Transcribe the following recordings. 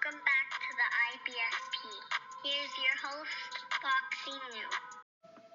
Welcome back to the IBSP. Here's your host, Boxing News.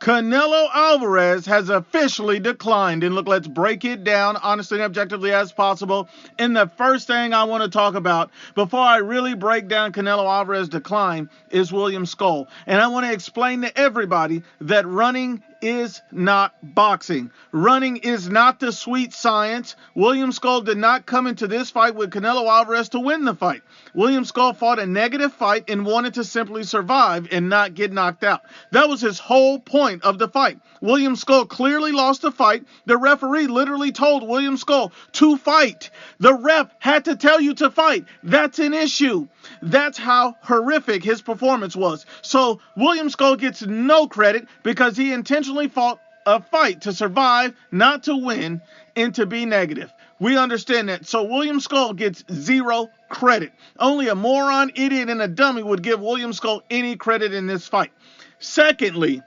Canelo Alvarez has officially declined. And look, let's break it down honestly and objectively as possible. And the first thing I want to talk about before I really break down Canelo Alvarez's decline is William Skull. And I want to explain to everybody that running is not boxing. Running is not the sweet science. William Skull did not come into this fight with Canelo Alvarez to win the fight. William Skull fought a negative fight and wanted to simply survive and not get knocked out. That was his whole point of the fight. William Skull clearly lost the fight. The referee literally told William Skull to fight. The ref had to tell you to fight. That's an issue. That's how horrific his performance was. So William Skull gets no credit because he intentionally fought a fight to survive, not to win, and to be negative. We understand that. So William Skull gets zero credit. Only a moron, idiot, and a dummy would give William Skull any credit in this fight. Secondly,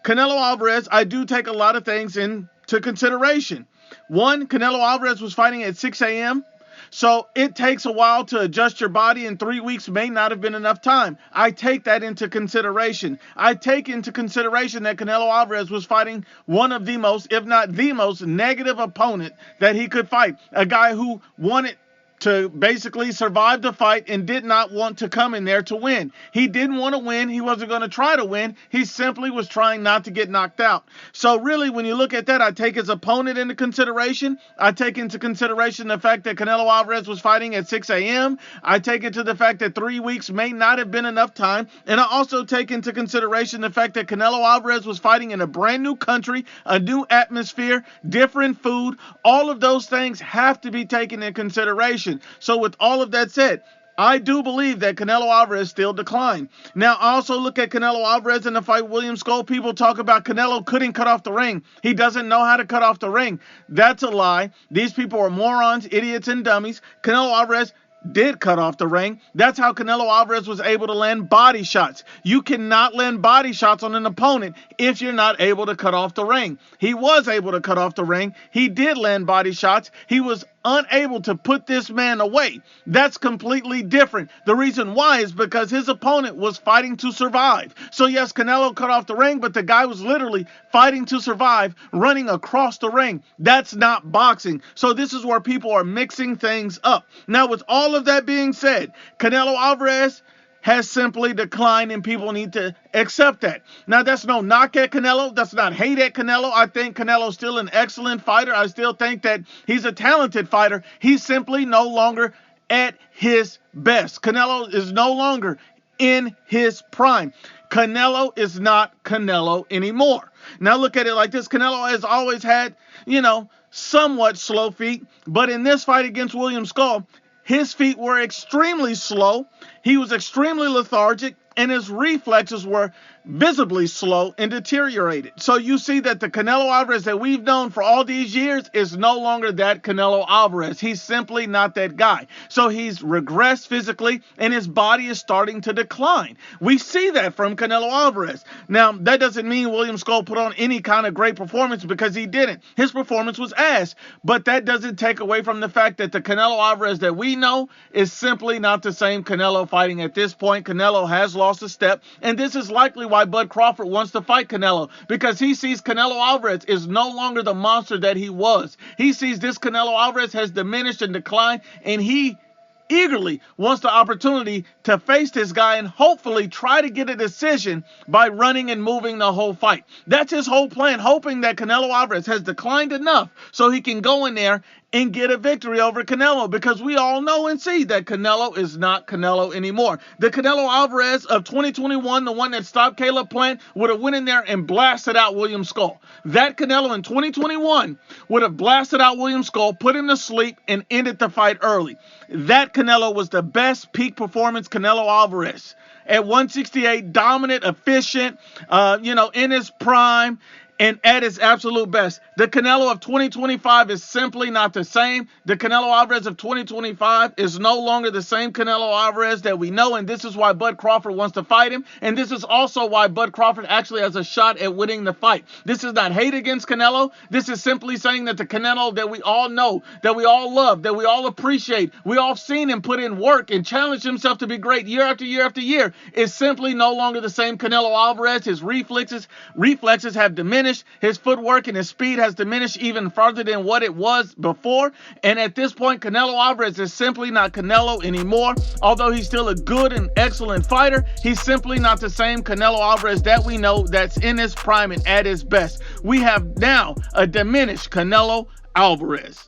Canelo Alvarez, I do take a lot of things into consideration. One, Canelo Alvarez was fighting at 6 a.m., so it takes a while to adjust your body, and 3 weeks may not have been enough time. I take that into consideration. I take into consideration that Canelo Alvarez was fighting one of the most, if not the most, negative opponent that he could fight. A guy who wanted to basically survive the fight and did not want to come in there to win. He didn't want to win. He wasn't going to try to win. He simply was trying not to get knocked out. So really, when you look at that, I take his opponent into consideration. I take into consideration the fact that Canelo Alvarez was fighting at 6 a.m. I take into the fact that 3 weeks may not have been enough time. And I also take into consideration the fact that Canelo Alvarez was fighting in a brand new country, a new atmosphere, different food. All of those things have to be taken into consideration. So with all of that said, I do believe that Canelo Alvarez still declined. Now, I also look at Canelo Alvarez in the fight with William Skull. People talk about Canelo couldn't cut off the ring. He doesn't know how to cut off the ring. That's a lie. These people are morons, idiots, and dummies. Canelo Alvarez did cut off the ring. That's how Canelo Alvarez was able to land body shots. You cannot land body shots on an opponent if you're not able to cut off the ring. He was able to cut off the ring. He did land body shots. He was unable to put this man away. That's completely different. The reason why is because his opponent was fighting to survive. So yes, Canelo cut off the ring, but the guy was literally fighting to survive, running across the ring. That's not boxing. So this is where people are mixing things up. Now, with all of that being said, Canelo Alvarez has simply declined, and people need to accept that. Now, that's no knock at Canelo. That's not hate at Canelo. I think Canelo's still an excellent fighter. I still think that he's a talented fighter. He's simply no longer at his best. Canelo is no longer in his prime. Canelo is not Canelo anymore. Now, look at it like this. Canelo has always had, somewhat slow feet, but in this fight against William Skull, his feet were extremely slow. He was extremely lethargic, and his reflexes were visibly slow and deteriorated. So you see that the Canelo Alvarez that we've known for all these years is no longer that Canelo Alvarez. He's simply not that guy. So he's regressed physically, and his body is starting to decline. We see that from Canelo Alvarez. Now, that doesn't mean William Skull put on any kind of great performance, because he didn't. His performance was ass. But that doesn't take away from the fact that the Canelo Alvarez that we know is simply not the same Canelo fighting at this point. Canelo has lost a step, and this is likely why Bud Crawford wants to fight Canelo, because he sees Canelo Alvarez is no longer the monster that he was. He sees this Canelo Alvarez has diminished and declined, and he eagerly wants the opportunity to face this guy and hopefully try to get a decision by running and moving the whole fight. That's his whole plan, hoping that Canelo Alvarez has declined enough so he can go in there and get a victory over Canelo, because we all know and see that Canelo is not Canelo anymore. The Canelo Alvarez of 2021, the one that stopped Caleb Plant, would have went in there and blasted out William Skull. That Canelo in 2021 would have blasted out William Skull, put him to sleep, and ended the fight early. That Canelo was the best peak performance Canelo Alvarez. At 168, dominant, efficient, in his prime. and at its absolute best. The Canelo of 2025 is simply not the same. The Canelo Alvarez of 2025 is no longer the same Canelo Alvarez that we know, and this is why Bud Crawford wants to fight him, and this is also why Bud Crawford actually has a shot at winning the fight. This is not hate against Canelo. This is simply saying that the Canelo that we all know, that we all love, that we all appreciate, we all seen him put in work and challenge himself to be great year after year after year, is simply no longer the same Canelo Alvarez. His reflexes have diminished. His footwork and his speed has diminished even further than what it was before. And at this point, Canelo Alvarez is simply not Canelo anymore. Although he's still a good and excellent fighter, he's simply not the same Canelo Alvarez that we know, that's in his prime and at his best. We have now a diminished Canelo Alvarez.